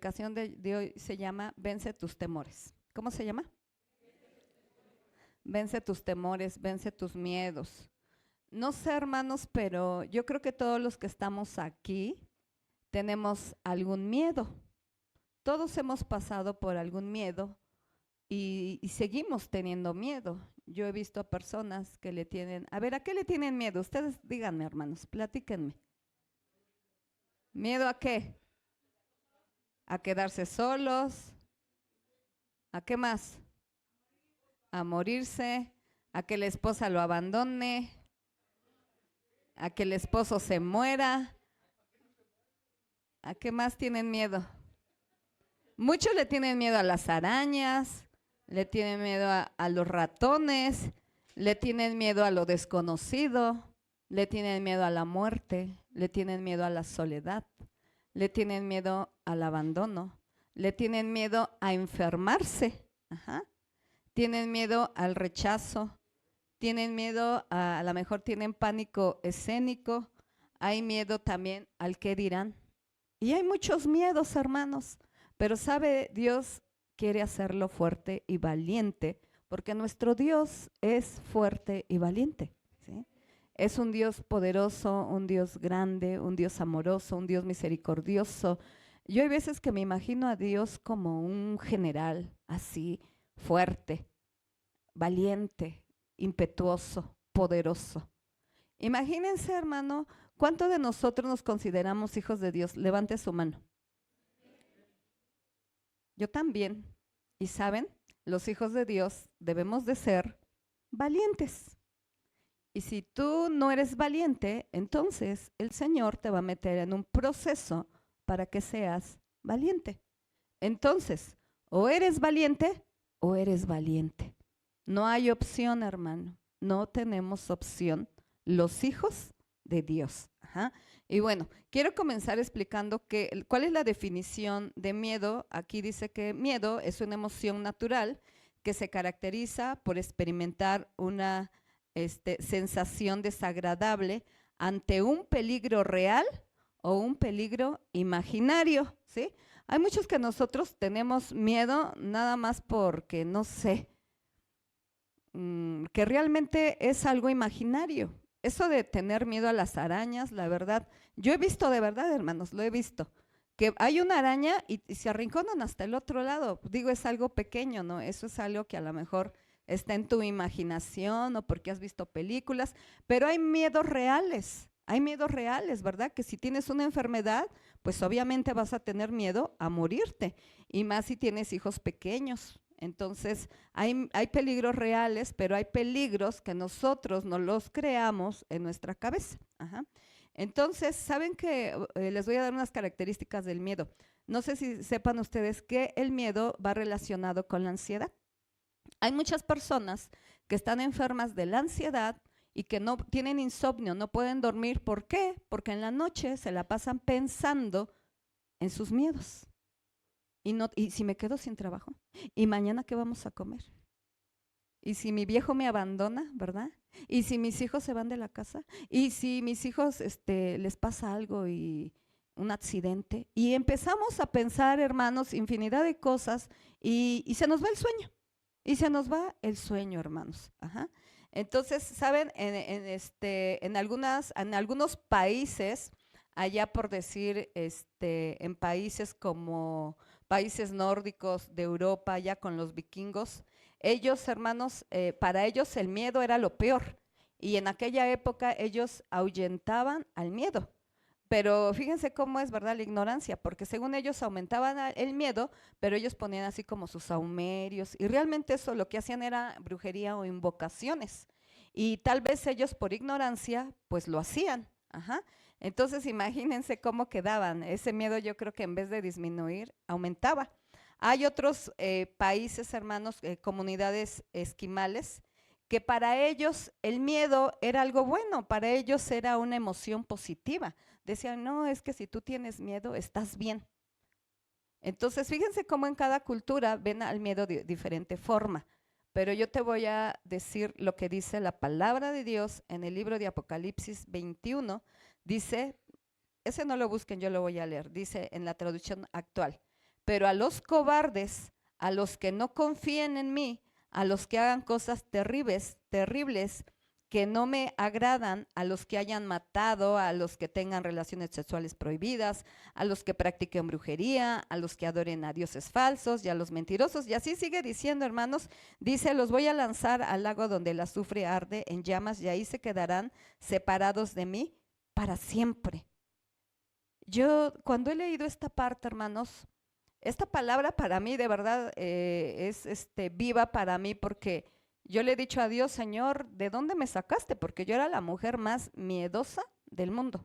predicación de hoy se llama Vence tus temores. ¿Cómo se llama? Vence tus temores, vence tus miedos. No sé, hermanos, pero yo creo que todos los que estamos aquí tenemos algún miedo. Todos hemos pasado por algún miedo y seguimos teniendo miedo. Yo he visto a personas que le tienen, a ver, ¿a qué le tienen miedo? Ustedes díganme, hermanos, platíquenme. ¿Miedo a qué? A quedarse solos. ¿A qué más? A morirse, a que la esposa lo abandone, a que el esposo se muera. ¿A qué más tienen miedo? Muchos le tienen miedo a las arañas, le tienen miedo a los ratones, le tienen miedo a lo desconocido, le tienen miedo a la muerte, le tienen miedo a la soledad, le tienen miedo al abandono, le tienen miedo a enfermarse, ajá. Tienen miedo al rechazo, tienen miedo a lo mejor tienen pánico escénico, hay miedo también al qué dirán. Y hay muchos miedos, hermanos, pero sabe, Dios quiere hacerlo fuerte y valiente, porque nuestro Dios es fuerte y valiente, ¿sí? Es un Dios poderoso, un Dios grande, un Dios amoroso, un Dios misericordioso. Yo hay veces que me imagino a Dios como un general, así, fuerte, valiente, impetuoso, poderoso. Imagínense, hermano, ¿cuántos de nosotros nos consideramos hijos de Dios? Levante su mano. Yo también. Y saben, los hijos de Dios debemos de ser valientes. Y si tú no eres valiente, entonces el Señor te va a meter en un proceso para que seas valiente. Entonces, o eres valiente o eres valiente. No hay opción, hermano. No tenemos opción los hijos de Dios. Ajá. Y bueno, quiero comenzar explicando cuál es la definición de miedo. Aquí dice que miedo es una emoción natural que se caracteriza por experimentar una sensación desagradable ante un peligro real o un peligro imaginario, ¿sí? Hay muchos que nosotros tenemos miedo nada más porque, no sé, que realmente es algo imaginario. Eso de tener miedo a las arañas, la verdad, yo he visto de verdad, hermanos, lo he visto, que hay una araña y se arrinconan hasta el otro lado. Digo, es algo pequeño, ¿no? Eso es algo que a lo mejor está en tu imaginación o porque has visto películas, pero hay miedos reales, ¿verdad? Que si tienes una enfermedad, pues obviamente vas a tener miedo a morirte, y más si tienes hijos pequeños. Entonces, hay peligros reales, pero hay peligros que nosotros no los creamos en nuestra cabeza. Ajá. Entonces, ¿saben que les voy a dar unas características del miedo? No sé si sepan ustedes que el miedo va relacionado con la ansiedad. Hay muchas personas que están enfermas de la ansiedad y que no tienen insomnio, no pueden dormir. ¿Por qué? Porque en la noche se la pasan pensando en sus miedos. Y si me quedo sin trabajo, ¿y mañana qué vamos a comer? ¿Y si mi viejo me abandona, verdad? ¿Y si mis hijos se van de la casa? ¿Y si mis hijos les pasa algo y un accidente? Y empezamos a pensar, hermanos, infinidad de cosas y se nos va el sueño. Y se nos va el sueño, hermanos. Ajá. Entonces, ¿saben? En algunos países, allá por decir, en países como países nórdicos de Europa, ya con los vikingos, ellos, hermanos, para ellos el miedo era lo peor. Y en aquella época ellos ahuyentaban al miedo. Pero fíjense cómo es, ¿verdad? La ignorancia, porque según ellos aumentaban el miedo, pero ellos ponían así como sus saumerios, y realmente eso lo que hacían era brujería o invocaciones. Y tal vez ellos por ignorancia, pues lo hacían. Ajá. Entonces imagínense cómo quedaban. Ese miedo yo creo que en vez de disminuir, aumentaba. Hay otros países, hermanos, comunidades esquimales, que para ellos el miedo era algo bueno, para ellos era una emoción positiva. Decían, no, es que si tú tienes miedo, estás bien. Entonces, fíjense cómo en cada cultura ven al miedo de diferente forma. Pero yo te voy a decir lo que dice la palabra de Dios en el libro de Apocalipsis 21. Dice, ese no lo busquen, yo lo voy a leer. Dice en la traducción actual: pero a los cobardes, a los que no confíen en mí, a los que hagan cosas terribles, terribles, que no me agradan, a los que hayan matado, a los que tengan relaciones sexuales prohibidas, a los que practiquen brujería, a los que adoren a dioses falsos y a los mentirosos. Y así sigue diciendo, hermanos, dice, los voy a lanzar al lago donde el azufre arde en llamas y ahí se quedarán separados de mí para siempre. Yo cuando he leído esta parte, hermanos, esta palabra para mí de verdad es viva para mí, porque yo le he dicho a Dios, Señor, ¿de dónde me sacaste? Porque yo era la mujer más miedosa del mundo.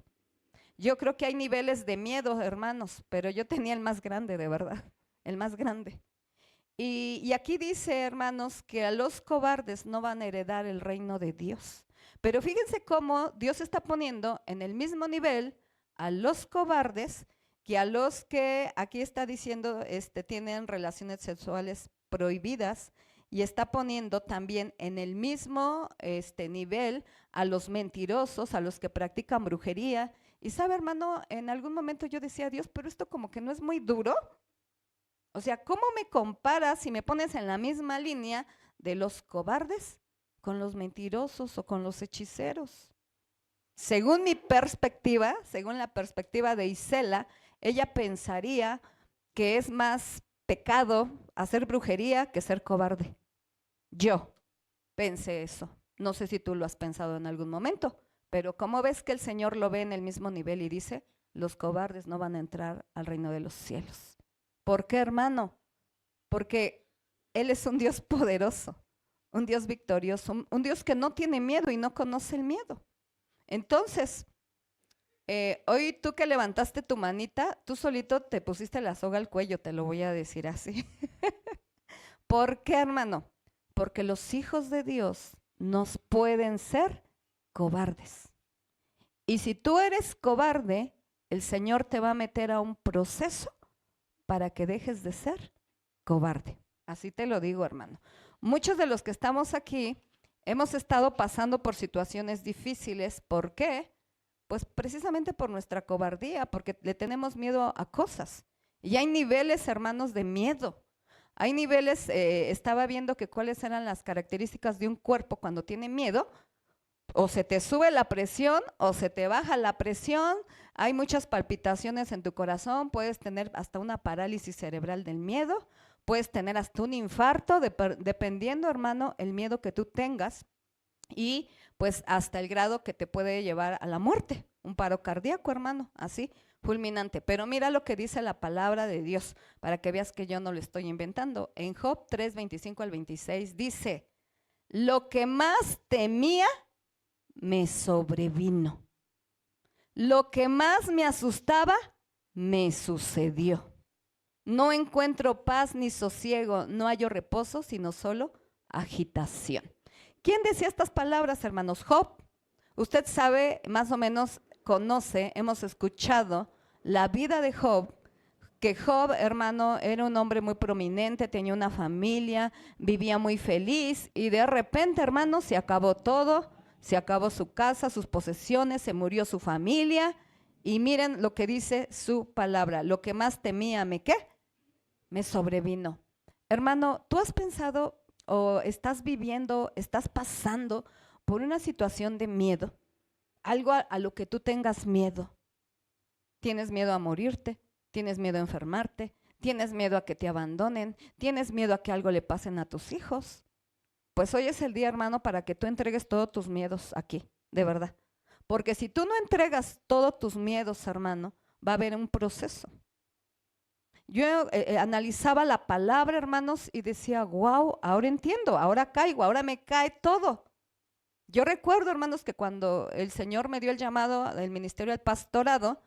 Yo creo que hay niveles de miedo, hermanos, pero yo tenía el más grande, de verdad, el más grande. Y aquí dice, hermanos, que a los cobardes no van a heredar el reino de Dios. Pero fíjense cómo Dios está poniendo en el mismo nivel a los cobardes que a los que aquí está diciendo tienen relaciones sexuales prohibidas, y está poniendo también en el mismo nivel a los mentirosos, a los que practican brujería. Y sabe, hermano, en algún momento yo decía, Dios, pero esto como que no es muy duro. O sea, ¿cómo me comparas si me pones en la misma línea de los cobardes con los mentirosos o con los hechiceros? Según mi perspectiva, según la perspectiva de Isela, ella pensaría que es más pecado hacer brujería que ser cobarde. Yo pensé eso. No sé si tú lo has pensado en algún momento, pero ¿cómo ves que el Señor lo ve en el mismo nivel y dice, los cobardes no van a entrar al reino de los cielos? ¿Por qué, hermano? Porque Él es un Dios poderoso, un Dios victorioso, un Dios que no tiene miedo y no conoce el miedo. Entonces, hoy tú que levantaste tu manita, tú solito te pusiste la soga al cuello, te lo voy a decir así. ¿Por qué, hermano? Porque los hijos de Dios nos pueden ser cobardes. Y si tú eres cobarde, el Señor te va a meter a un proceso para que dejes de ser cobarde. Así te lo digo, hermano. Muchos de los que estamos aquí hemos estado pasando por situaciones difíciles. ¿Por qué? Pues precisamente por nuestra cobardía, porque le tenemos miedo a cosas. Y hay niveles, hermanos, de miedo. Hay niveles, estaba viendo que cuáles eran las características de un cuerpo cuando tiene miedo. O se te sube la presión o se te baja la presión, hay muchas palpitaciones en tu corazón, puedes tener hasta una parálisis cerebral del miedo, puedes tener hasta un infarto, dependiendo, hermano, el miedo que tú tengas, y pues hasta el grado que te puede llevar a la muerte, un paro cardíaco, hermano, así, fulminante. Pero mira lo que dice la palabra de Dios, para que veas que yo no lo estoy inventando. En Job 3, 25 al 26 dice, lo que más temía me sobrevino. Lo que más me asustaba me sucedió. No encuentro paz ni sosiego, no hallo reposo, sino solo agitación. ¿Quién decía estas palabras, hermanos? Job. Usted sabe, más o menos conoce, hemos escuchado la vida de Job, que Job, hermano, era un hombre muy prominente, tenía una familia, vivía muy feliz y de repente, hermano, se acabó todo. Se acabó su casa, sus posesiones, se murió su familia. Y miren lo que dice su palabra. Lo que más temía, ¿qué? Me sobrevino. Hermano, ¿tú has pensado o estás viviendo, estás pasando por una situación de miedo? Algo a lo que tú tengas miedo. ¿Tienes miedo a morirte? ¿Tienes miedo a enfermarte? ¿Tienes miedo a que te abandonen? ¿Tienes miedo a que algo le pasen a tus hijos? Pues hoy es el día, hermano, para que tú entregues todos tus miedos aquí, de verdad. Porque si tú no entregas todos tus miedos, hermano, va a haber un proceso. Yo analizaba la palabra, hermanos, y decía, wow, ahora entiendo, ahora caigo, ahora me cae todo. Yo recuerdo, hermanos, que cuando el Señor me dio el llamado del ministerio del pastorado,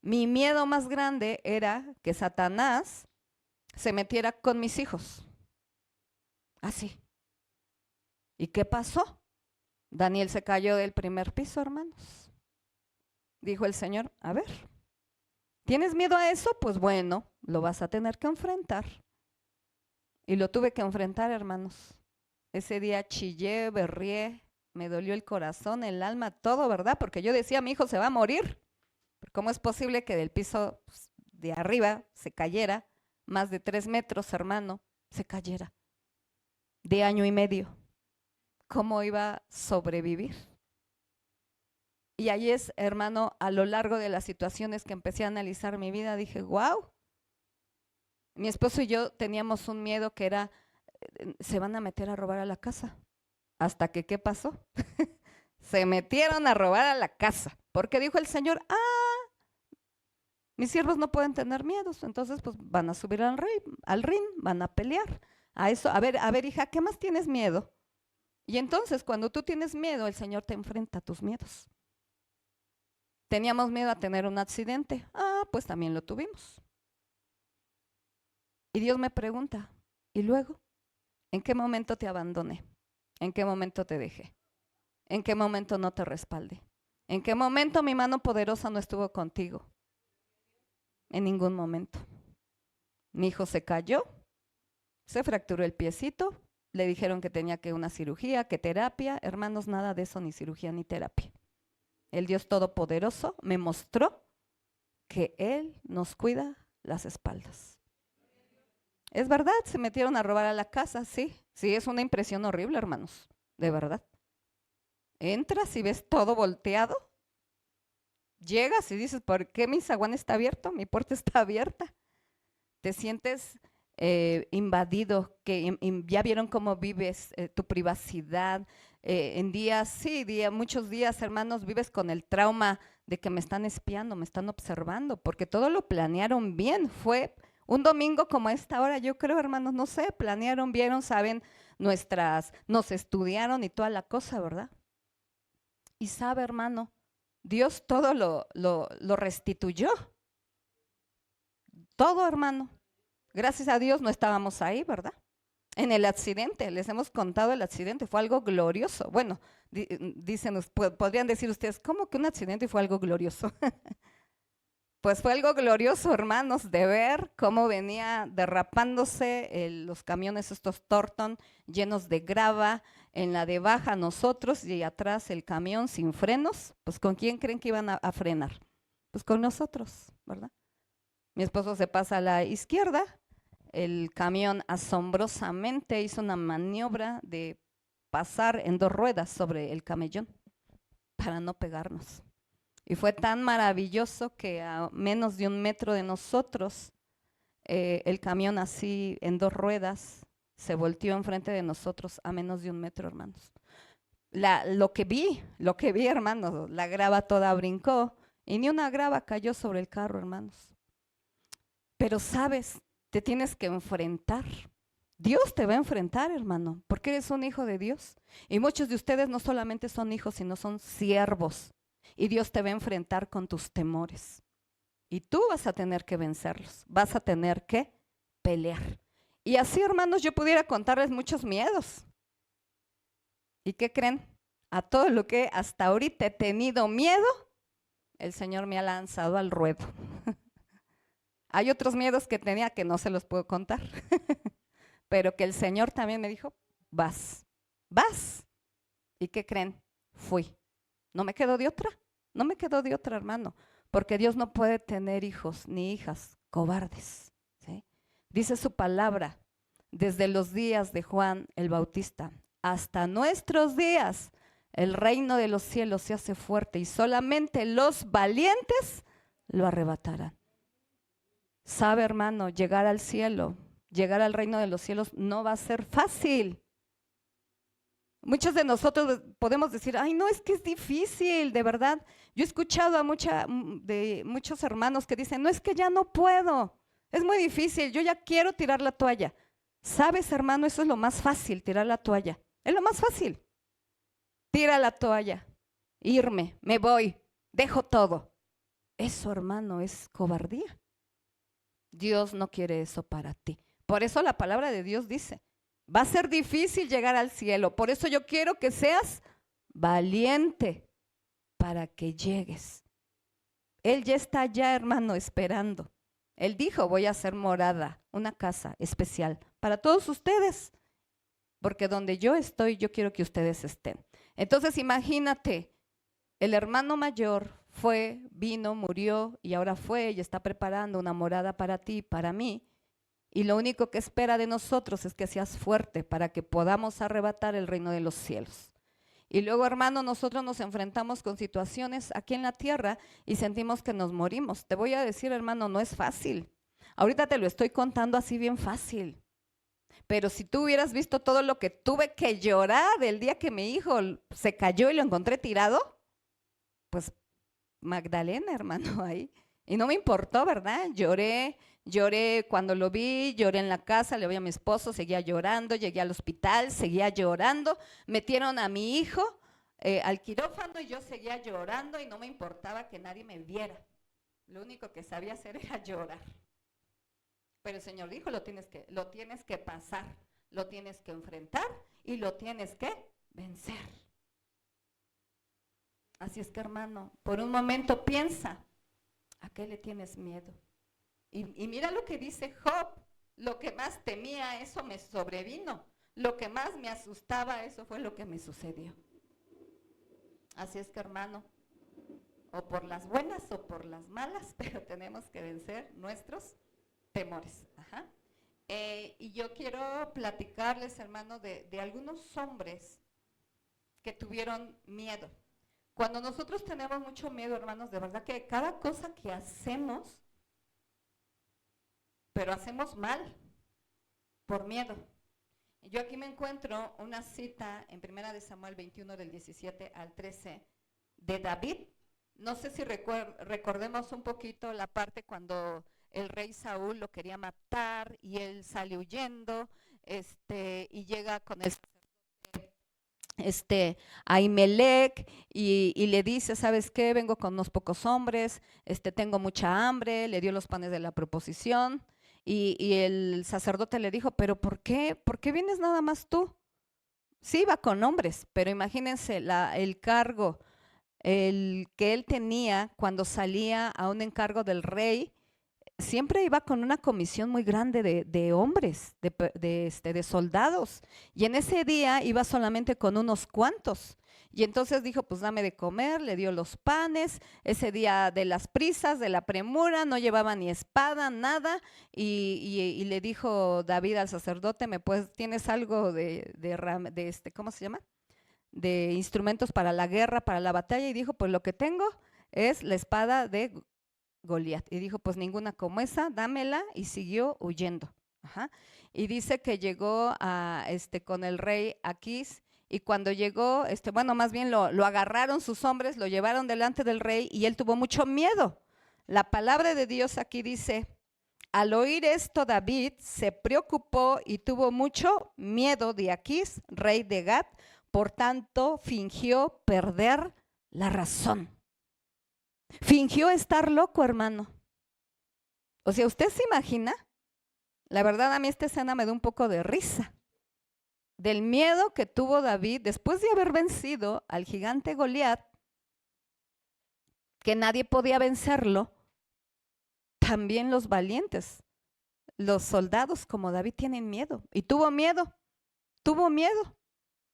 mi miedo más grande era que Satanás se metiera con mis hijos. Así. ¿Y qué pasó? Daniel se cayó del primer piso, hermanos. Dijo el Señor, a ver, ¿tienes miedo a eso? Pues bueno, lo vas a tener que enfrentar. Y lo tuve que enfrentar, hermanos. Ese día chillé, berrié, me dolió el corazón, el alma, todo, ¿verdad? Porque yo decía, mi hijo se va a morir. ¿Cómo es posible que del piso de arriba se cayera más de 3 metros, hermano, se cayera de año y medio. ¿Cómo iba a sobrevivir? Y ahí es, hermano, a lo largo de las situaciones que empecé a analizar mi vida, dije, wow, mi esposo y yo teníamos un miedo que era, se van a meter a robar a la casa. Hasta que, ¿qué pasó? Se metieron a robar a la casa, porque dijo el Señor, mis siervos no pueden tener miedos, entonces pues van a subir al ring, van a pelear. A eso, a ver, hija, ¿qué más tienes miedo? Y entonces cuando tú tienes miedo, el Señor te enfrenta a tus miedos. Teníamos miedo a tener un accidente. Pues también lo tuvimos. Y Dios me pregunta, ¿y luego? ¿En qué momento te abandoné? ¿En qué momento te dejé? ¿En qué momento no te respaldé? ¿En qué momento mi mano poderosa no estuvo contigo? En ningún momento. Mi hijo se cayó, se fracturó el piecito, le dijeron que tenía que una cirugía, que terapia. Hermanos, nada de eso, ni cirugía ni terapia. El Dios Todopoderoso me mostró que Él nos cuida las espaldas. Es verdad, se metieron a robar a la casa, sí. Sí, es una impresión horrible, hermanos, de verdad. Entras y ves todo volteado. Llegas y dices, ¿por qué mi zaguán está abierto? Mi puerta está abierta. Te sientes invadido, que ya vieron cómo vives, tu privacidad. En días, sí, muchos días, hermanos, vives con el trauma de que me están espiando, me están observando, porque todo lo planearon bien. Fue un domingo como esta hora, yo creo, hermanos, no sé, planearon, vieron, saben, nos estudiaron y toda la cosa, ¿verdad? Y sabe, hermano, Dios todo lo restituyó. Todo, hermano. Gracias a Dios no estábamos ahí, ¿verdad? En el accidente, les hemos contado el accidente, fue algo glorioso. Bueno, podrían decir ustedes, ¿cómo que un accidente fue algo glorioso? Pues fue algo glorioso, hermanos, de ver cómo venía derrapándose los camiones estos Torton llenos de grava, en la de baja nosotros y atrás el camión sin frenos. Pues ¿con quién creen que iban a frenar? Pues con nosotros, ¿verdad? Mi esposo se pasa a la izquierda, el camión asombrosamente hizo una maniobra de pasar en 2 ruedas sobre el camellón para no pegarnos. Y fue tan maravilloso que a menos de 1 metro de nosotros, el camión así en 2 ruedas se volteó enfrente de nosotros a menos de 1 metro, hermanos. Lo que vi, hermanos, la grava toda brincó y ni una grava cayó sobre el carro, hermanos. Pero sabes, te tienes que enfrentar. Dios te va a enfrentar, hermano, porque eres un hijo de Dios. Y muchos de ustedes no solamente son hijos, sino son siervos. Y Dios te va a enfrentar con tus temores. Y tú vas a tener que vencerlos. Vas a tener que pelear. Y así, hermanos, yo pudiera contarles muchos miedos. ¿Y qué creen? A todo lo que hasta ahorita he tenido miedo, el Señor me ha lanzado al ruedo. Hay otros miedos que tenía que no se los puedo contar, pero que el Señor también me dijo, vas. ¿Y qué creen? Fui. No me quedo de otra, hermano, porque Dios no puede tener hijos ni hijas cobardes, ¿sí? Dice su palabra, desde los días de Juan el Bautista hasta nuestros días, el reino de los cielos se hace fuerte y solamente los valientes lo arrebatarán. Sabe, hermano, llegar al cielo, llegar al reino de los cielos no va a ser fácil. Muchos de nosotros podemos decir, ay, no, es que es difícil, de verdad. Yo he escuchado a muchos hermanos que dicen, no, es que ya no puedo, es muy difícil, yo ya quiero tirar la toalla. ¿Sabes, hermano? Eso es lo más fácil, tirar la toalla. Es lo más fácil. Tira la toalla, irme, me voy, dejo todo. Eso, hermano, es cobardía. Dios no quiere eso para ti. Por eso la palabra de Dios dice, va a ser difícil llegar al cielo. Por eso yo quiero que seas valiente para que llegues. Él ya está allá, hermano, esperando. Él dijo, voy a hacer morada, una casa especial para todos ustedes. Porque donde yo estoy, yo quiero que ustedes estén. Entonces imagínate, el hermano mayor fue, vino, murió y ahora fue y está preparando una morada para ti, para mí. Y lo único que espera de nosotros es que seas fuerte para que podamos arrebatar el reino de los cielos. Y luego, hermano, nosotros nos enfrentamos con situaciones aquí en la tierra y sentimos que nos morimos. Te voy a decir, hermano, no es fácil. Ahorita te lo estoy contando así bien fácil. Pero si tú hubieras visto todo lo que tuve que llorar el día que mi hijo se cayó y lo encontré tirado, pues Magdalena, hermano, ahí. Y no me importó, ¿verdad? Lloré cuando lo vi, lloré en la casa, le vi a mi esposo, seguía llorando, llegué al hospital, seguía llorando, metieron a mi hijo al quirófano y yo seguía llorando y no me importaba que nadie me viera. Lo único que sabía hacer era llorar. Pero el Señor dijo, lo tienes que pasar, lo tienes que enfrentar y lo tienes que vencer. Así es que, hermano, por un momento piensa, ¿a qué le tienes miedo? Y mira lo que dice Job, lo que más temía, eso me sobrevino. Lo que más me asustaba, eso fue lo que me sucedió. Así es que, hermano, o por las buenas o por las malas, pero tenemos que vencer nuestros temores. Ajá. Y yo quiero platicarles, hermano, de algunos hombres que tuvieron miedo. Cuando nosotros tenemos mucho miedo, hermanos, de verdad que cada cosa que hacemos, pero hacemos mal por miedo. Yo aquí me encuentro una cita en 1 de Samuel 21 del 17 al 13 de David. No sé si recordemos un poquito la parte cuando el rey Saúl lo quería matar y él sale huyendo, y llega con el Ahimelech y le dice, ¿sabes qué? Vengo con unos pocos hombres, tengo mucha hambre, le dio los panes de la proposición y el sacerdote le dijo, ¿pero por qué? ¿Por qué vienes nada más tú? Sí, iba con hombres, pero imagínense el cargo el que él tenía cuando salía a un encargo del rey, siempre iba con una comisión muy grande de hombres, de soldados. Y en ese día iba solamente con unos cuantos. Y entonces dijo, pues dame de comer, le dio los panes. Ese día de las prisas, de la premura, no llevaba ni espada, nada. Y le dijo David al sacerdote, ¿tienes algo ¿cómo se llama? De instrumentos para la guerra, para la batalla? Y dijo, pues lo que tengo es la espada de Goliat. Y dijo, pues ninguna como esa, dámela, y siguió huyendo. Ajá. Y dice que llegó con el rey Aquís, y cuando llegó, más bien lo agarraron sus hombres, lo llevaron delante del rey, y él tuvo mucho miedo. La palabra de Dios aquí dice, al oír esto David se preocupó y tuvo mucho miedo de Aquís, rey de Gat, por tanto fingió perder la razón. Fingió estar loco, hermano. O sea, ¿usted se imagina? La verdad, a mí esta escena me da un poco de risa. Del miedo que tuvo David después de haber vencido al gigante Goliat, que nadie podía vencerlo, también los valientes, los soldados como David tienen miedo. Y tuvo miedo.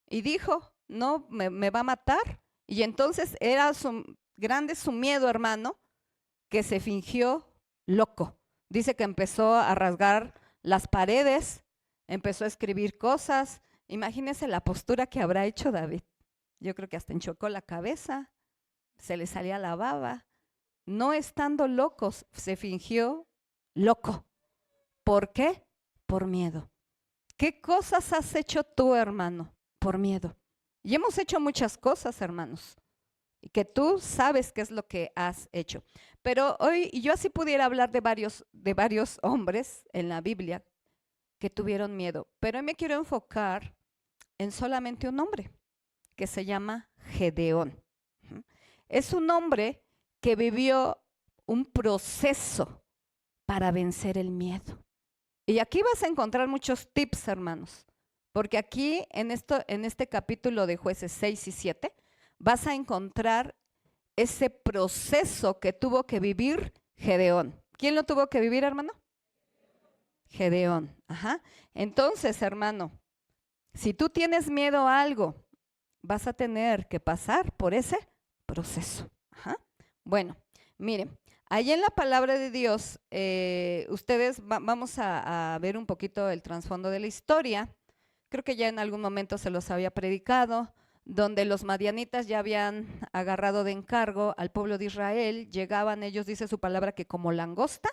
Y dijo, no, me va a matar. Y entonces era grande su miedo, hermano, que se fingió loco. Dice que empezó a rasgar las paredes, empezó a escribir cosas. Imagínense la postura que habrá hecho David. Yo creo que hasta enchocó la cabeza, se le salía la baba. No estando locos, se fingió loco. ¿Por qué? Por miedo. ¿Qué cosas has hecho tú, hermano? Por miedo. Y hemos hecho muchas cosas, hermanos, y que tú sabes qué es lo que has hecho. Pero hoy yo así pudiera hablar de varios hombres en la Biblia que tuvieron miedo, pero hoy me quiero enfocar en solamente un hombre que se llama Gedeón. Es un hombre que vivió un proceso para vencer el miedo. Y aquí vas a encontrar muchos tips, hermanos, porque aquí en este capítulo de Jueces 6 y 7 vas a encontrar ese proceso que tuvo que vivir Gedeón. ¿Quién lo tuvo que vivir, hermano? Gedeón. Ajá. Entonces, hermano, si tú tienes miedo a algo, vas a tener que pasar por ese proceso. Ajá. Bueno, miren, Ahí en la palabra de Dios, vamos a ver un poquito el trasfondo de la historia. Creo que ya en algún momento se los había predicado, donde los madianitas ya habían agarrado de encargo al pueblo de Israel, llegaban ellos, dice su palabra, que como langosta,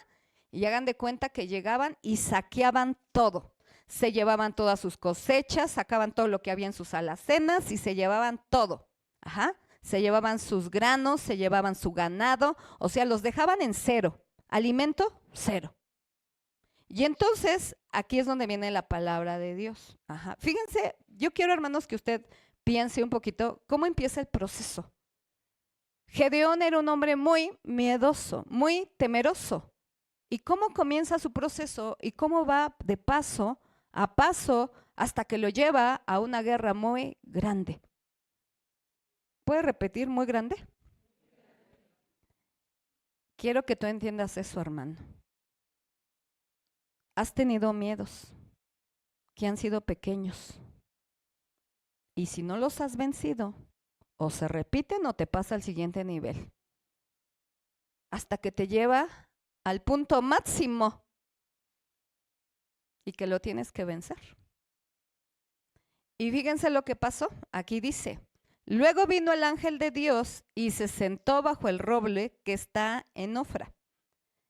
y hagan de cuenta que llegaban y saqueaban todo. Se llevaban todas sus cosechas, sacaban todo lo que había en sus alacenas y se llevaban todo. Ajá. Se llevaban sus granos, se llevaban su ganado, o sea, los dejaban en cero. Alimento, cero. Y entonces, aquí es donde viene la palabra de Dios. Ajá. Fíjense, yo quiero, hermanos, que usted piense un poquito cómo empieza el proceso. Gedeón era un hombre muy miedoso, muy temeroso. ¿Y cómo comienza su proceso y cómo va de paso a paso hasta que lo lleva a una guerra muy grande? ¿Puede repetir muy grande? Quiero que tú entiendas eso, hermano. Has tenido miedos que han sido pequeños. Y si no los has vencido, o se repiten o te pasa al siguiente nivel. Hasta que te lleva al punto máximo y que lo tienes que vencer. Y fíjense lo que pasó. Aquí dice, luego vino el ángel de Dios y se sentó bajo el roble que está en Ofra,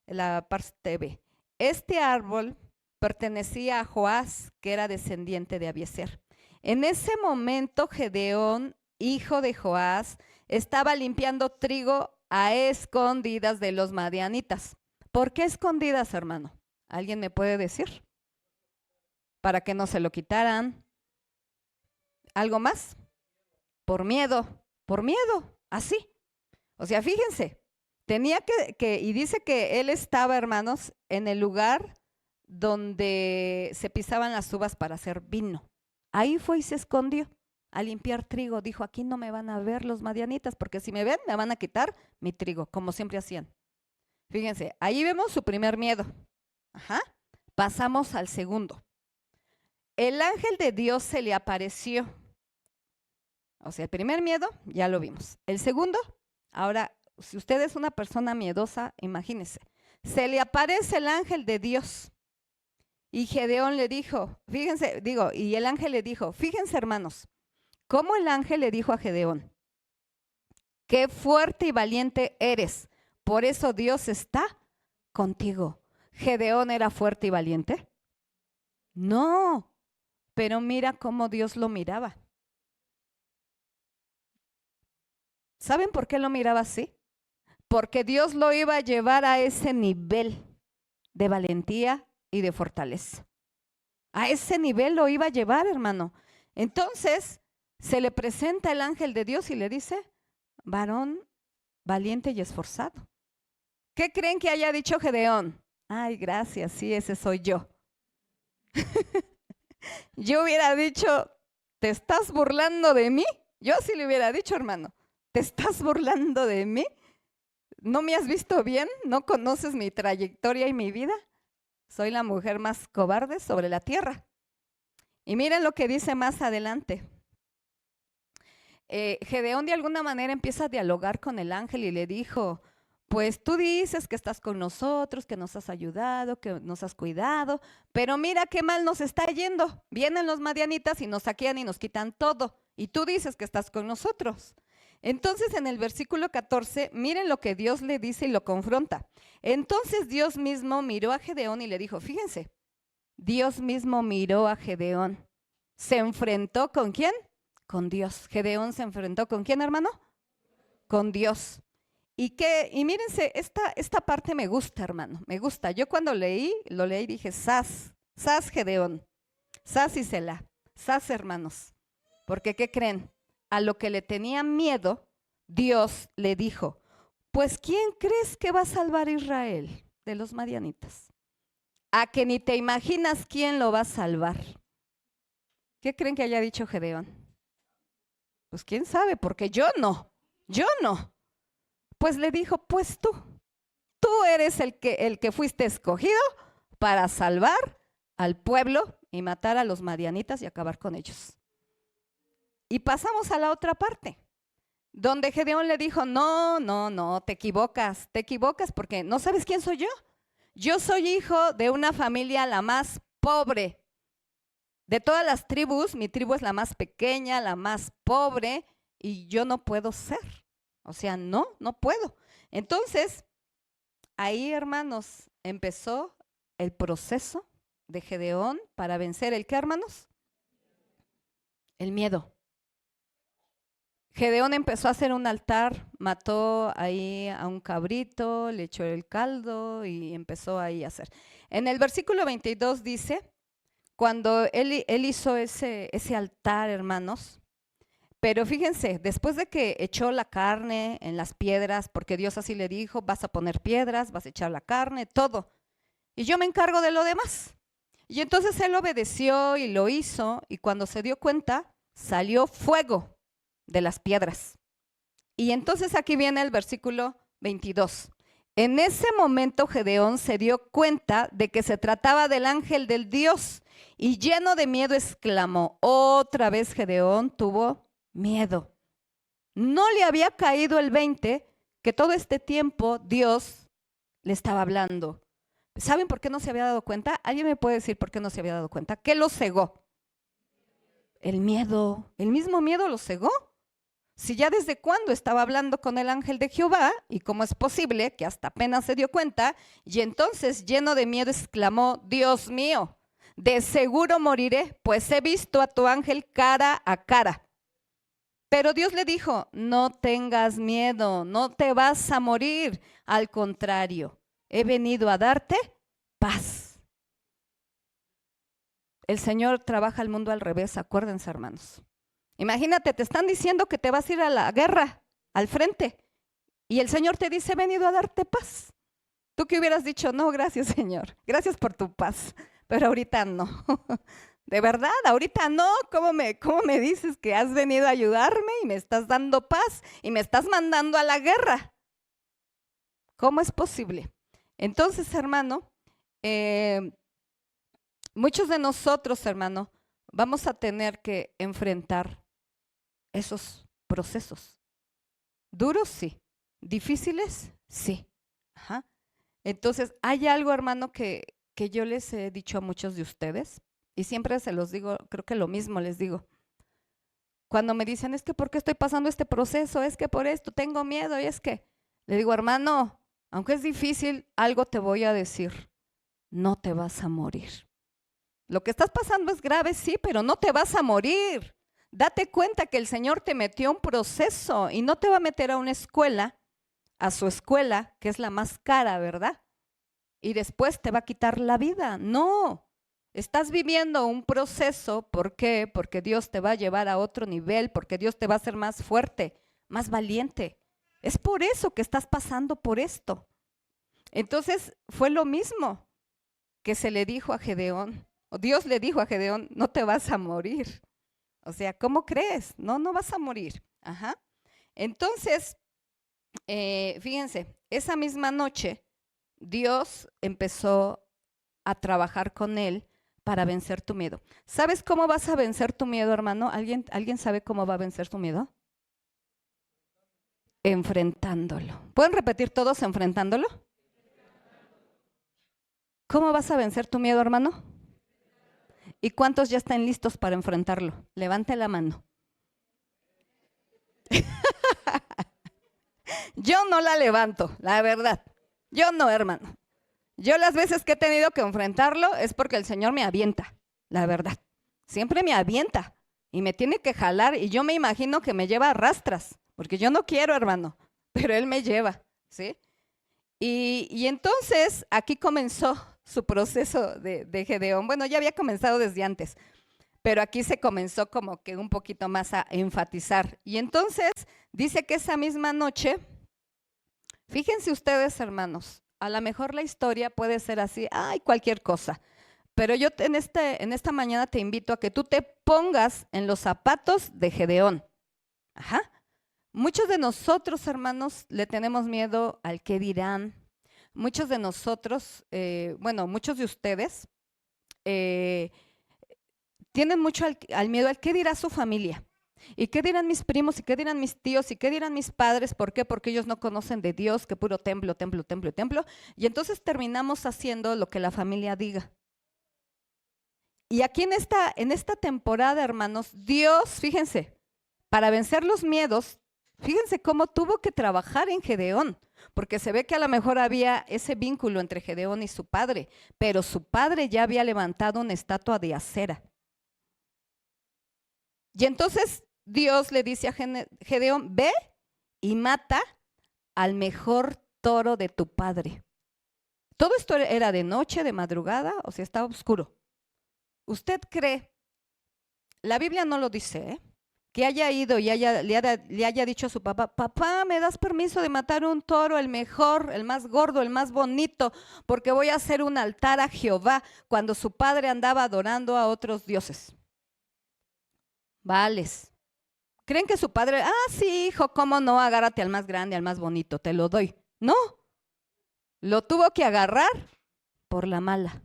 la parte B. Este árbol pertenecía a Joás, que era descendiente de Abiezer. En ese momento Gedeón, hijo de Joás, estaba limpiando trigo a escondidas de los madianitas. ¿Por qué escondidas, hermano? ¿Alguien me puede decir? Para que no se lo quitaran. ¿Algo más? Por miedo, así. O sea, fíjense, tenía y dice que él estaba, hermanos, en el lugar donde se pisaban las uvas para hacer vino. Ahí fue y se escondió a limpiar trigo. Dijo, aquí no me van a ver los madianitas, porque si me ven, me van a quitar mi trigo, como siempre hacían. Fíjense, ahí vemos su primer miedo. Ajá. Pasamos al segundo. El ángel de Dios se le apareció. O sea, el primer miedo, ya lo vimos. El segundo, ahora, si usted es una persona miedosa, imagínese, se le aparece el ángel de Dios. Y Gedeón le dijo, fíjense, y el ángel le dijo, fíjense, hermanos, cómo el ángel le dijo a Gedeón, qué fuerte y valiente eres, por eso Dios está contigo. ¿Gedeón era fuerte y valiente? No, pero mira cómo Dios lo miraba. ¿Saben por qué lo miraba así? Porque Dios lo iba a llevar a ese nivel de valentía y de fortaleza. A ese nivel lo iba a llevar, hermano. Entonces, se le presenta el ángel de Dios y le dice, varón valiente y esforzado. ¿Qué creen que haya dicho Gedeón? Ay, gracias, sí, ese soy yo. Yo hubiera dicho, ¿te estás burlando de mí? Yo sí le hubiera dicho, hermano, ¿te estás burlando de mí? ¿No me has visto bien? ¿No conoces mi trayectoria y mi vida? Soy la mujer más cobarde sobre la tierra. Y miren lo que dice más adelante. Gedeón de alguna manera empieza a dialogar con el ángel y le dijo, pues tú dices que estás con nosotros, que nos has ayudado, que nos has cuidado, pero mira qué mal nos está yendo. Vienen los madianitas y nos saquean y nos quitan todo. Y tú dices que estás con nosotros. Entonces en el versículo 14, miren lo que Dios le dice y lo confronta. Entonces Dios mismo miró a Gedeón y le dijo, fíjense, Dios mismo miró a Gedeón. ¿Se enfrentó con quién? Con Dios. Gedeón se enfrentó ¿con quién, hermano? Con Dios. Y mírense, esta parte me gusta, hermano, me gusta. Yo cuando lo leí y dije, sas Gedeón, sas y Selah, sas hermanos. Porque ¿qué creen? A lo que le tenían miedo, Dios le dijo, pues ¿quién crees que va a salvar a Israel de los madianitas? A que ni te imaginas quién lo va a salvar. ¿Qué creen que haya dicho Gedeón? Pues quién sabe, porque yo no. Pues le dijo, pues tú eres el que fuiste escogido para salvar al pueblo y matar a los madianitas y acabar con ellos. Y pasamos a la otra parte. donde Gedeón le dijo, no, no, no, te equivocas porque no sabes quién soy yo. Yo soy hijo de una familia la más pobre. De todas las tribus, mi tribu es la más pequeña, la más pobre, y yo no puedo ser. O sea, no, no puedo. Entonces, ahí, hermanos, empezó el proceso de Gedeón para vencer el ¿qué, hermanos? El miedo. Gedeón empezó a hacer un altar, mató ahí a un cabrito, le echó el caldo y empezó ahí a hacer. En el versículo 22 dice, cuando él hizo ese altar, hermanos, pero fíjense, después de que echó la carne en las piedras, porque Dios así le dijo, vas a poner piedras, vas a echar la carne, todo, y yo me encargo de lo demás. Y entonces él obedeció y lo hizo, y cuando se dio cuenta, salió fuego de las piedras. Y entonces aquí viene el versículo 22. En ese momento Gedeón se dio cuenta de que se trataba del ángel del Dios y lleno de miedo exclamó, otra vez Gedeón tuvo miedo. No le había caído el 20 que todo este tiempo Dios le estaba hablando. ¿Saben por qué no se había dado cuenta? ¿Alguien me puede decir por qué no se había dado cuenta? ¿Qué lo cegó? El miedo, el mismo miedo lo cegó. Si ya desde cuándo estaba hablando con el ángel de Jehová, y cómo es posible que hasta apenas se dio cuenta, y entonces lleno de miedo exclamó, Dios mío, de seguro moriré, pues he visto a tu ángel cara a cara. Pero Dios le dijo, no tengas miedo, no te vas a morir, al contrario, he venido a darte paz. El Señor trabaja el mundo al revés, acuérdense, hermanos. Imagínate, te están diciendo que te vas a ir a la guerra, al frente, y el Señor te dice, he venido a darte paz. Tú que hubieras dicho, no, gracias Señor, gracias por tu paz, pero ahorita no. De verdad, ahorita no, ¿cómo me dices que has venido a ayudarme y me estás dando paz y me estás mandando a la guerra? ¿Cómo es posible? Entonces, hermano, muchos de nosotros, hermano, vamos a tener que enfrentar esos procesos. ¿Duros? Sí. ¿Difíciles? Sí. Ajá. Entonces, hay algo, hermano, que yo les he dicho a muchos de ustedes, y siempre se los digo, creo que lo mismo les digo. Cuando me dicen, es que ¿por qué estoy pasando este proceso? Es que por esto tengo miedo, y es que, le digo, hermano, aunque es difícil, algo te voy a decir, no te vas a morir. Lo que estás pasando es grave, sí, pero no te vas a morir. Date cuenta que el Señor te metió a un proceso y no te va a meter a una escuela, a su escuela, que es la más cara, ¿verdad? Y después te va a quitar la vida. No, estás viviendo un proceso. ¿Por qué? Porque Dios te va a llevar a otro nivel, porque Dios te va a hacer más fuerte, más valiente. Es por eso que estás pasando por esto. Entonces fue lo mismo que se le dijo a Gedeón, o Dios le dijo a Gedeón, no te vas a morir. O sea, ¿cómo crees? No, no vas a morir. Ajá. Entonces, fíjense, esa misma noche Dios empezó a trabajar con él para vencer tu miedo. ¿Sabes cómo vas a vencer tu miedo, hermano? ¿Alguien sabe cómo va a vencer tu miedo? Enfrentándolo. ¿Pueden repetir todos enfrentándolo? ¿Cómo vas a vencer tu miedo, hermano? ¿Y cuántos ya están listos para enfrentarlo? Levante la mano. Yo no la levanto, la verdad. Yo no, hermano. Yo las veces que he tenido que enfrentarlo es porque el Señor me avienta, la verdad. Siempre me avienta y me tiene que jalar y yo me imagino que me lleva a rastras, porque yo no quiero, hermano, pero Él me lleva, ¿sí? Y entonces aquí comenzó su proceso de Gedeón. Bueno, ya había comenzado desde antes, pero aquí se comenzó como que un poquito más a enfatizar. Y entonces dice que esa misma noche, fíjense ustedes, hermanos, a lo mejor la historia puede ser así, ay, cualquier cosa. Pero yo en esta mañana te invito a que tú te pongas en los zapatos de Gedeón. Ajá. Muchos de nosotros, hermanos, le tenemos miedo al qué dirán. Muchos de nosotros, bueno, muchos de ustedes tienen mucho al miedo al qué dirá su familia. ¿Y qué dirán mis primos? ¿Y qué dirán mis tíos? ¿Y qué dirán mis padres? ¿Por qué? Porque ellos no conocen de Dios, que puro templo, templo, templo, templo. Y entonces terminamos haciendo lo que la familia diga. Y aquí en esta temporada, hermanos, Dios, fíjense, para vencer los miedos, fíjense cómo tuvo que trabajar en Gedeón, porque se ve que a lo mejor había ese vínculo entre Gedeón y su padre, pero su padre ya había levantado una estatua de acera. Y entonces Dios le dice a Gedeón, ve y mata al mejor toro de tu padre. Todo esto era de noche, de madrugada, o sea, estaba oscuro. ¿Usted cree? La Biblia no lo dice, ¿eh? Que haya ido y le haya dicho a su papá, papá, ¿me das permiso de matar un toro, el mejor, el más gordo, el más bonito, porque voy a hacer un altar a Jehová, cuando su padre andaba adorando a otros dioses? Vales. ¿Creen que su padre, sí, hijo, cómo no, agárrate al más grande, al más bonito, te lo doy? No, lo tuvo que agarrar por la mala.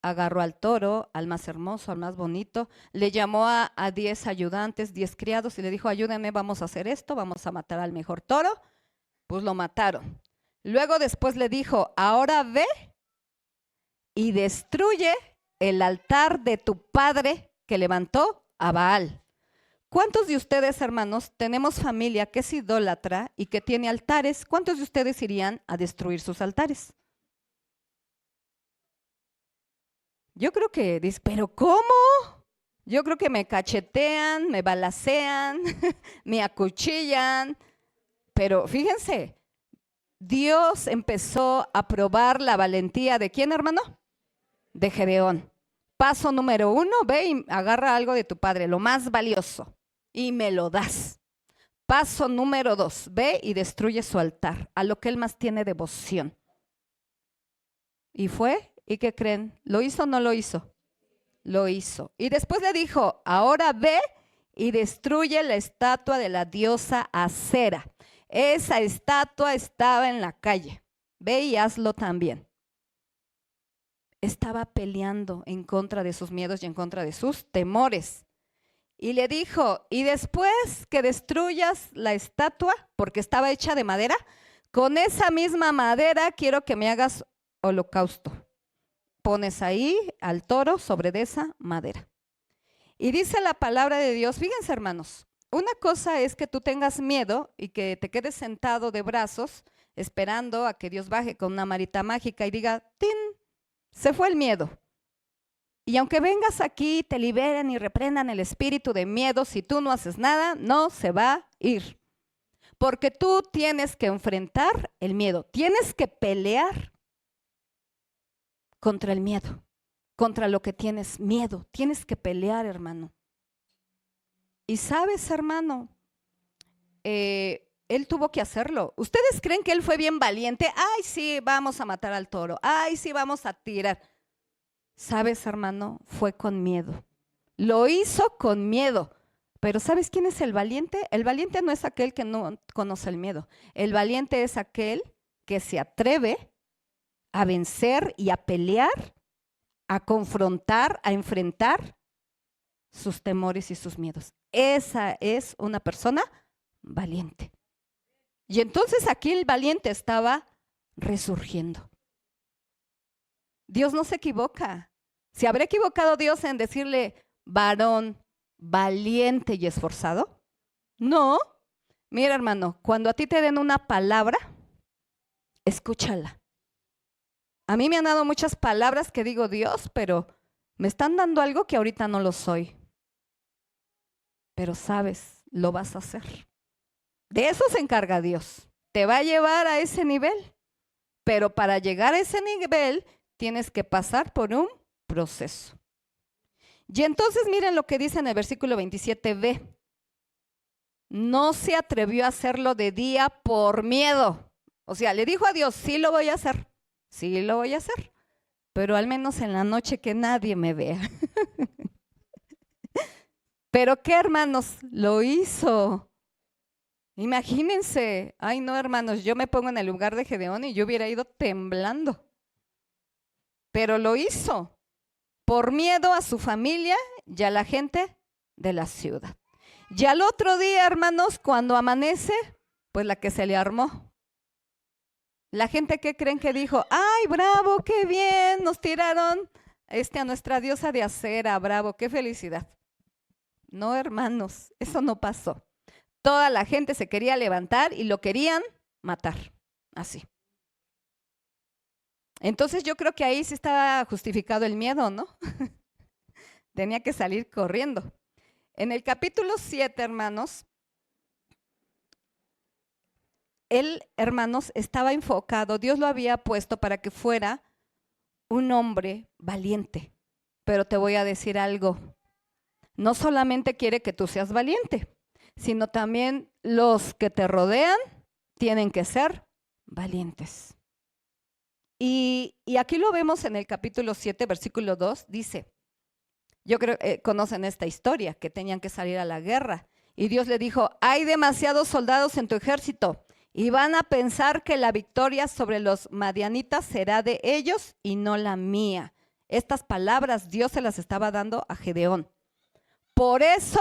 Agarró al toro, al más hermoso, al más bonito, le llamó a 10 ayudantes, 10 criados y le dijo, ayúdenme, vamos a hacer esto, vamos a matar al mejor toro. Pues lo mataron. Luego después le dijo, ahora ve y destruye el altar de tu padre que levantó a Baal. ¿Cuántos de ustedes, hermanos, tenemos familia que es idólatra y que tiene altares? ¿Cuántos de ustedes irían a destruir sus altares? Yo creo que dice, ¿pero cómo? Yo creo que me cachetean, me balacean, me acuchillan. Pero fíjense, Dios empezó a probar la valentía ¿de quién, hermano? De Gedeón. Paso número 1, ve y agarra algo de tu padre, lo más valioso, y me lo das. Paso número 2, ve y destruye su altar, a lo que él más tiene devoción. Y fue, ¿y qué creen? ¿Lo hizo o no lo hizo? Lo hizo. Y después le dijo, ahora ve y destruye la estatua de la diosa Acera. Esa estatua estaba en la calle. Ve y hazlo también. Estaba peleando en contra de sus miedos y en contra de sus temores. Y le dijo, y después que destruyas la estatua, porque estaba hecha de madera, con esa misma madera quiero que me hagas holocausto. Pones ahí al toro sobre de esa madera. Y dice la palabra de Dios, fíjense hermanos, una cosa es que tú tengas miedo y que te quedes sentado de brazos esperando a que Dios baje con una varita mágica y diga, ¡tin! Se fue el miedo. Y aunque vengas aquí, te liberen y reprendan el espíritu de miedo, si tú no haces nada, no se va a ir. Porque tú tienes que enfrentar el miedo, tienes que pelear contra el miedo, contra lo que tienes miedo, tienes que pelear, hermano. Y sabes, hermano, él tuvo que hacerlo. ¿Ustedes creen que él fue bien valiente? Ay, sí, vamos a matar al toro. Ay, sí, vamos a tirar. ¿Sabes, hermano? Fue con miedo. Lo hizo con miedo. Pero ¿sabes quién es el valiente? El valiente no es aquel que no conoce el miedo. El valiente es aquel que se atreve a vencer y a pelear, a confrontar, a enfrentar sus temores y sus miedos. Esa es una persona valiente. Y entonces aquí el valiente estaba resurgiendo. Dios no se equivoca. ¿Se habrá equivocado Dios en decirle varón valiente y esforzado? No. Mira, hermano, cuando a ti te den una palabra, escúchala. A mí me han dado muchas palabras que digo, Dios, pero me están dando algo que ahorita no lo soy. Pero sabes, lo vas a hacer. De eso se encarga Dios. Te va a llevar a ese nivel. Pero para llegar a ese nivel, tienes que pasar por un proceso. Y entonces miren lo que dice en el versículo 27b. No se atrevió a hacerlo de día por miedo. O sea, le dijo a Dios, sí lo voy a hacer, sí lo voy a hacer, pero al menos en la noche que nadie me vea. Pero qué, hermanos, lo hizo. Imagínense, ay no, hermanos, yo me pongo en el lugar de Gedeón y yo hubiera ido temblando. Pero lo hizo por miedo a su familia y a la gente de la ciudad. Y al otro día, hermanos, cuando amanece, pues la que se le armó. La gente, ¿qué creen que dijo? ¡Ay, bravo, qué bien! Nos tiraron a nuestra diosa de acera, bravo, qué felicidad. No, hermanos, eso no pasó. Toda la gente se quería levantar y lo querían matar, así. Entonces yo creo que ahí sí estaba justificado el miedo, ¿no? Tenía que salir corriendo. En el capítulo 7, hermanos, él, hermanos, estaba enfocado, Dios lo había puesto para que fuera un hombre valiente. Pero te voy a decir algo, no solamente quiere que tú seas valiente, sino también los que te rodean tienen que ser valientes. Y aquí lo vemos en el capítulo 7, versículo 2, dice, yo creo que conocen esta historia, que tenían que salir a la guerra. Y Dios le dijo, hay demasiados soldados en tu ejército y van a pensar que la victoria sobre los madianitas será de ellos y no la mía. Estas palabras Dios se las estaba dando a Gedeón. Por eso,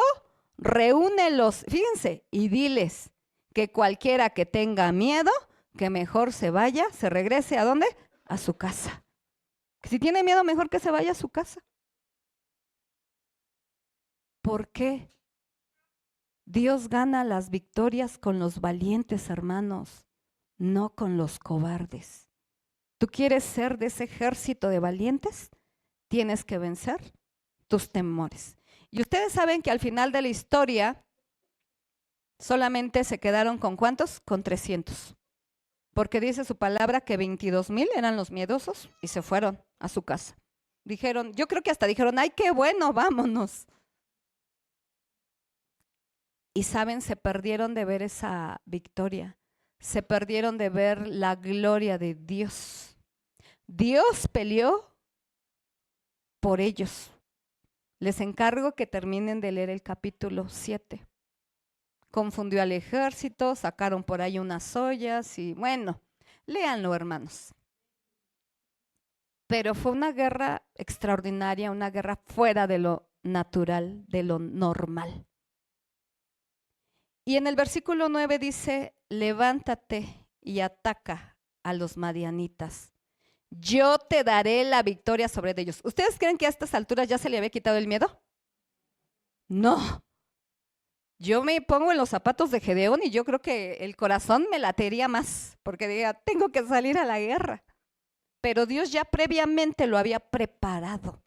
reúnelos, fíjense, y diles que cualquiera que tenga miedo, que mejor se vaya, se regrese, ¿a dónde? A su casa. Que si tiene miedo, mejor que se vaya a su casa. ¿Por qué? Dios gana las victorias con los valientes, hermanos, no con los cobardes. ¿Tú quieres ser de ese ejército de valientes? Tienes que vencer tus temores. Y ustedes saben que al final de la historia solamente se quedaron con ¿cuántos? Con 300. Porque dice su palabra que 22,000 eran los miedosos y se fueron a su casa. Dijeron, yo creo que hasta dijeron, ay, qué bueno, vámonos. Y saben, se perdieron de ver esa victoria. Se perdieron de ver la gloria de Dios. Dios peleó por ellos. Les encargo que terminen de leer el capítulo 7. Confundió al ejército, sacaron por ahí unas ollas y bueno, léanlo, hermanos. Pero fue una guerra extraordinaria, una guerra fuera de lo natural, de lo normal. Y en el versículo 9 dice, levántate y ataca a los madianitas. Yo te daré la victoria sobre ellos. ¿Ustedes creen que a estas alturas ya se le había quitado el miedo? No. Yo me pongo en los zapatos de Gedeón y yo creo que el corazón me latería más, porque diría, tengo que salir a la guerra. Pero Dios ya previamente lo había preparado.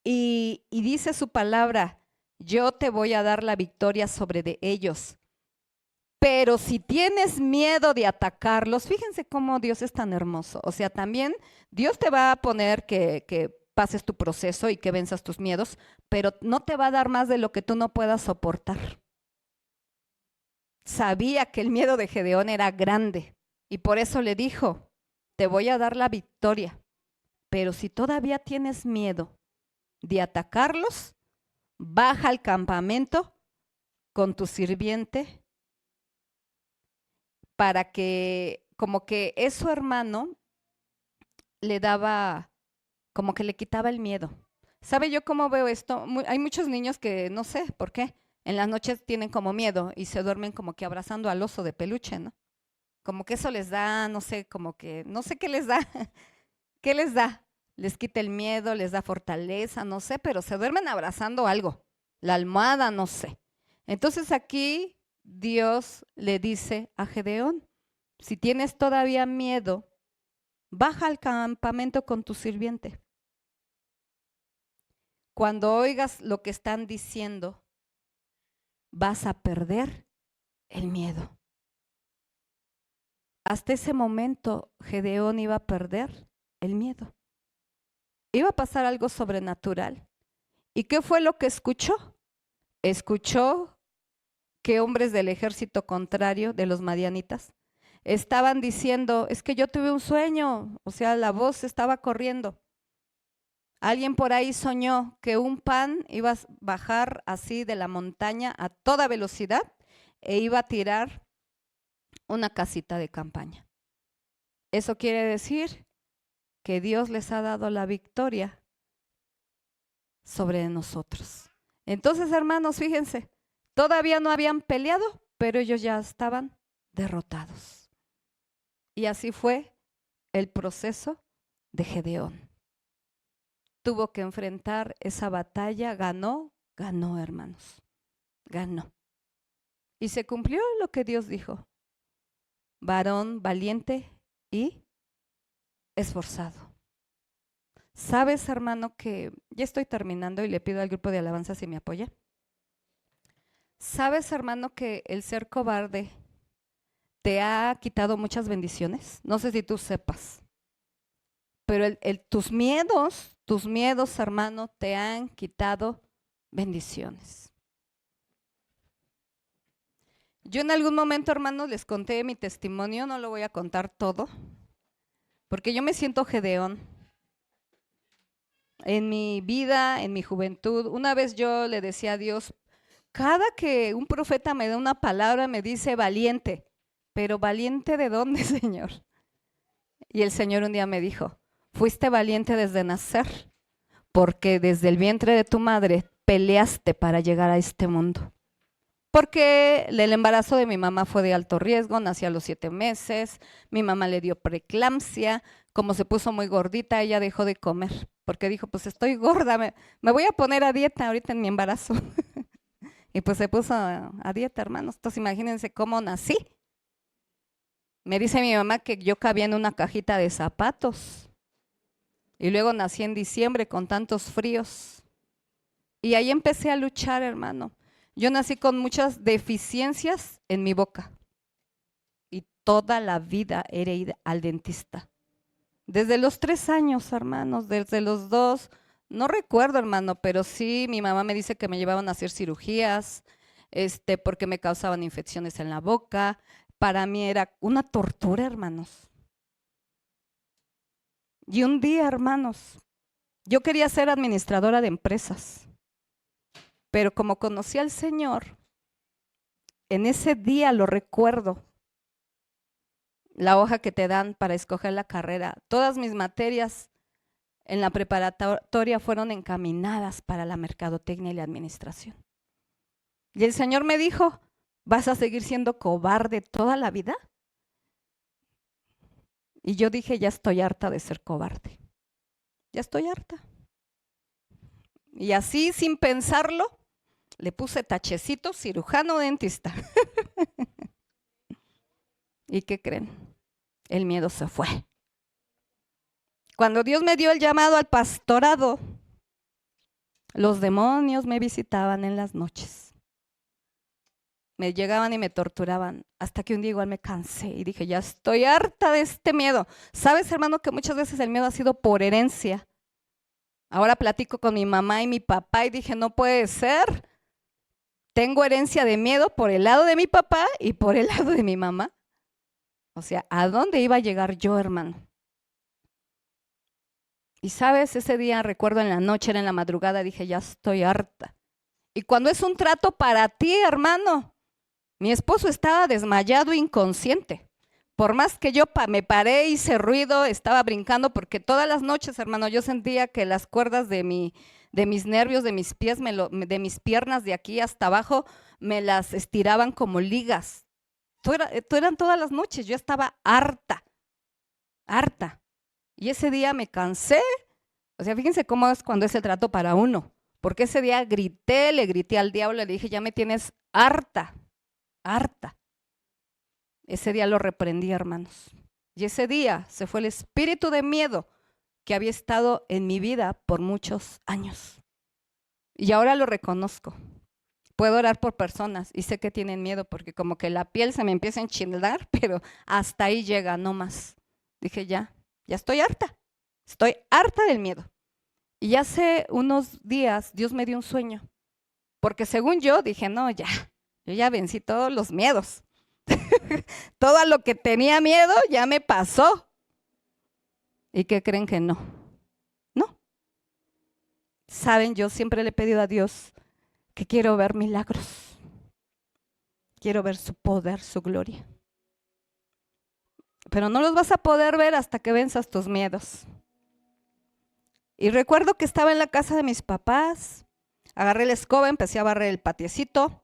Y dice su palabra, yo te voy a dar la victoria sobre de ellos. Pero si tienes miedo de atacarlos, fíjense cómo Dios es tan hermoso. O sea, también Dios te va a poner que pases tu proceso y que venzas tus miedos, pero no te va a dar más de lo que tú no puedas soportar. Sabía que el miedo de Gedeón era grande y por eso le dijo, te voy a dar la victoria, pero si todavía tienes miedo de atacarlos, baja al campamento con tu sirviente para que, como que eso, hermano, le daba, como que le quitaba el miedo. ¿Sabe yo cómo veo esto? Hay muchos niños que no sé por qué, en las noches tienen como miedo y se duermen como que abrazando al oso de peluche, ¿no? Como que eso les da, no sé, como que, no sé qué les da, ¿qué les da? Les quita el miedo, les da fortaleza, no sé, pero se duermen abrazando algo, la almohada, no sé. Entonces aquí Dios le dice a Gedeón, si tienes todavía miedo, baja al campamento con tu sirviente. Cuando oigas lo que están diciendo, vas a perder el miedo. Hasta ese momento, Gedeón iba a perder el miedo. Iba a pasar algo sobrenatural. ¿Y qué fue lo que escuchó? Escuchó que hombres del ejército contrario, de los madianitas, estaban diciendo, es que yo tuve un sueño, o sea, la voz estaba corriendo. Alguien por ahí soñó que un pan iba a bajar así de la montaña a toda velocidad e iba a tirar una casita de campaña. Eso quiere decir que Dios les ha dado la victoria sobre nosotros. Entonces, hermanos, fíjense, todavía no habían peleado, pero ellos ya estaban derrotados. Y así fue el proceso de Gedeón. Tuvo que enfrentar esa batalla, ganó, hermanos, ganó. Y se cumplió lo que Dios dijo: varón valiente y esforzado. ¿Sabes, hermano, que ya estoy terminando y le pido al grupo de alabanza si me apoya? ¿Sabes, hermano, que el ser cobarde te ha quitado muchas bendiciones? No sé si tú sepas, pero tus miedos, hermano, te han quitado bendiciones. Yo en algún momento, hermano, les conté mi testimonio, no lo voy a contar todo, porque yo me siento Gedeón. En mi vida, en mi juventud, una vez yo le decía a Dios, cada que un profeta me da una palabra me dice valiente, pero ¿valiente de dónde, Señor? Y el Señor un día me dijo, fuiste valiente desde nacer, porque desde el vientre de tu madre peleaste para llegar a este mundo. Porque el embarazo de mi mamá fue de alto riesgo, nací a los 7 meses, mi mamá le dio preeclampsia, como se puso muy gordita, ella dejó de comer, porque dijo, pues estoy gorda, me voy a poner a dieta ahorita en mi embarazo. Y pues se puso a dieta, hermanos. Entonces imagínense cómo nací. Me dice mi mamá que yo cabía en una cajita de zapatos. Y luego nací en diciembre con tantos fríos. Y ahí empecé a luchar, hermano. Yo nací con muchas deficiencias en mi boca. Y toda la vida era ir al dentista. Desde los 3 años, hermanos, desde los 2, no recuerdo, hermano, pero sí, mi mamá me dice que me llevaban a hacer cirugías, porque me causaban infecciones en la boca. Para mí era una tortura, hermanos. Y un día, hermanos, yo quería ser administradora de empresas, pero como conocí al Señor, en ese día lo recuerdo, la hoja que te dan para escoger la carrera, todas mis materias en la preparatoria fueron encaminadas para la mercadotecnia y la administración. Y el Señor me dijo, ¿vas a seguir siendo cobarde toda la vida? Y yo dije, ya estoy harta de ser cobarde. Ya estoy harta. Y así, sin pensarlo, le puse tachecito, cirujano dentista. ¿Y qué creen? El miedo se fue. Cuando Dios me dio el llamado al pastorado, los demonios me visitaban en las noches. Me llegaban y me torturaban, hasta que un día igual me cansé y dije, ya estoy harta de este miedo. ¿Sabes, hermano, que muchas veces el miedo ha sido por herencia? Ahora platico con mi mamá y mi papá y dije, no puede ser. Tengo herencia de miedo por el lado de mi papá y por el lado de mi mamá. O sea, ¿a dónde iba a llegar yo, hermano? Y sabes, ese día recuerdo en la noche, era en la madrugada, dije, ya estoy harta. Y cuando es un trato para ti, hermano, mi esposo estaba desmayado, inconsciente. Por más que yo me paré, hice ruido, estaba brincando, porque todas las noches, hermano, yo sentía que las cuerdas de mis nervios, de mis pies, de mis piernas, de aquí hasta abajo, me las estiraban como ligas. Eran todas las noches, yo estaba harta, harta. Y ese día me cansé. O sea, fíjense cómo es cuando es el trato para uno. Porque ese día le grité al diablo, le dije, ya me tienes harta, harta. Ese día lo reprendí, hermanos. Y ese día se fue el espíritu de miedo que había estado en mi vida por muchos años. Y ahora lo reconozco. Puedo orar por personas y sé que tienen miedo porque como que la piel se me empieza a enchilar, pero hasta ahí llega, no más. Dije, ya estoy harta del miedo. Y hace unos días Dios me dio un sueño, porque según yo dije, no, yo ya vencí todos los miedos. Todo a lo que tenía miedo ya me pasó. ¿Y qué creen que no? No. Saben, yo siempre le he pedido a Dios que quiero ver milagros. Quiero ver su poder, su gloria. Pero no los vas a poder ver hasta que venzas tus miedos. Y recuerdo que estaba en la casa de mis papás. agarré la escoba, empecé a barrer el patiecito.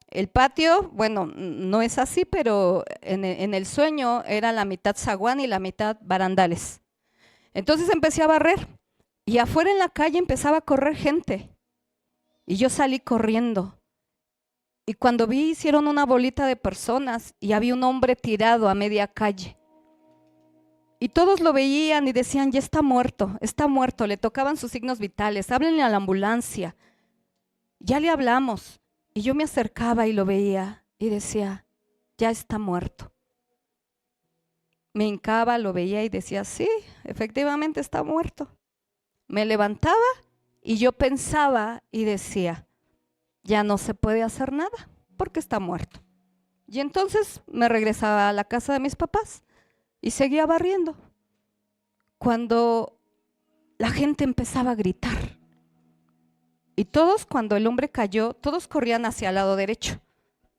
El patio, bueno, no es así, pero en el sueño era la mitad zaguán y la mitad barandales. Entonces empecé a barrer y afuera en la calle empezaba a correr gente y yo salí corriendo. Y cuando vi, hicieron una bolita de personas y había un hombre tirado a media calle. Y todos lo veían y decían, ya está muerto, le tocaban sus signos vitales, háblenle a la ambulancia. Ya le hablamos. Y yo me acercaba y lo veía y decía, ya está muerto. Me hincaba, lo veía y decía, sí, efectivamente está muerto. Me levantaba y yo pensaba y decía, ya no se puede hacer nada porque está muerto. Y entonces me regresaba a la casa de mis papás y seguía barriendo. Cuando la gente empezaba a gritar y todos, cuando el hombre cayó, todos corrían hacia el lado derecho.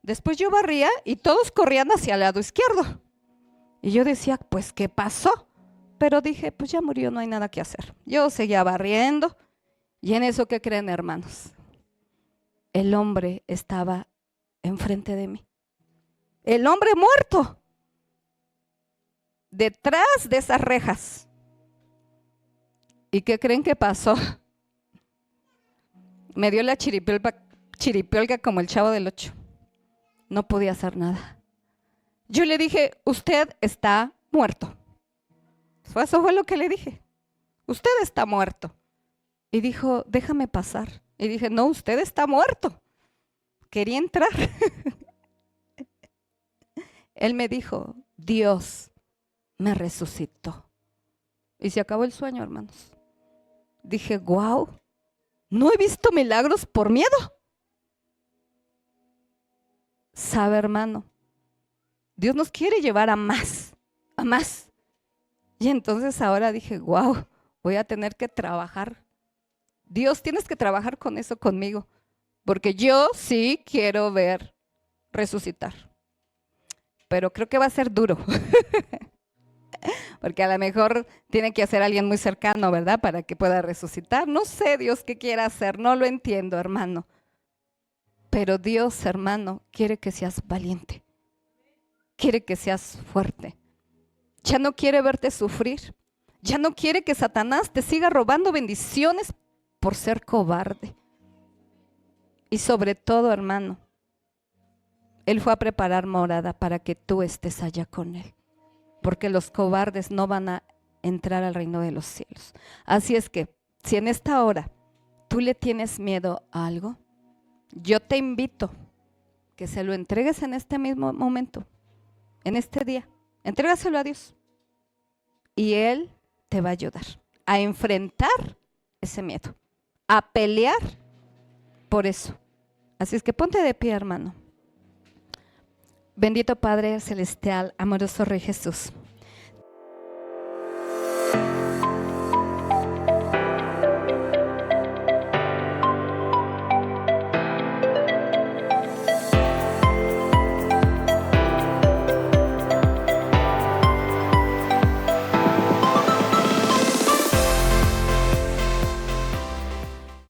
Después yo barría y todos corrían hacia el lado izquierdo. Y yo decía, pues, ¿qué pasó? Pero dije, pues ya murió, no hay nada que hacer. Yo seguía barriendo y en eso, ¿qué creen, hermanos? El hombre estaba enfrente de mí. El hombre muerto. Detrás de esas rejas. ¿Y qué creen que pasó? Me dio la chiripiolga como el Chavo del Ocho. No podía hacer nada. Yo le dije, usted está muerto. Eso fue lo que le dije. Usted está muerto. Y dijo, déjame pasar. Y dije, no, usted está muerto. Quería entrar. Él me dijo, Dios me resucitó. Y se acabó el sueño, hermanos. Dije, wow, no he visto milagros por miedo. ¿Sabe, hermano? Dios nos quiere llevar a más, a más. Y entonces ahora dije, wow, voy a tener que trabajar. Dios, tienes que trabajar con eso conmigo, porque yo sí quiero ver resucitar. Pero creo que va a ser duro, porque a lo mejor tiene que hacer alguien muy cercano, ¿verdad? Para que pueda resucitar. No sé Dios qué quiera hacer, no lo entiendo, hermano. Pero Dios, hermano, quiere que seas valiente. Quiere que seas fuerte. Ya no quiere verte sufrir. Ya no quiere que Satanás te siga robando bendiciones por ser cobarde. Y sobre todo, hermano, Él fue a preparar morada para que tú estés allá con Él. Porque los cobardes no van a entrar al reino de los cielos. Así es que, si en esta hora tú le tienes miedo a algo, yo te invito que se lo entregues en este mismo momento, en este día. Entrégaselo a Dios y Él te va a ayudar a enfrentar ese miedo, a pelear por eso. Así es que ponte de pie, hermano. Bendito Padre Celestial, amoroso Rey Jesús.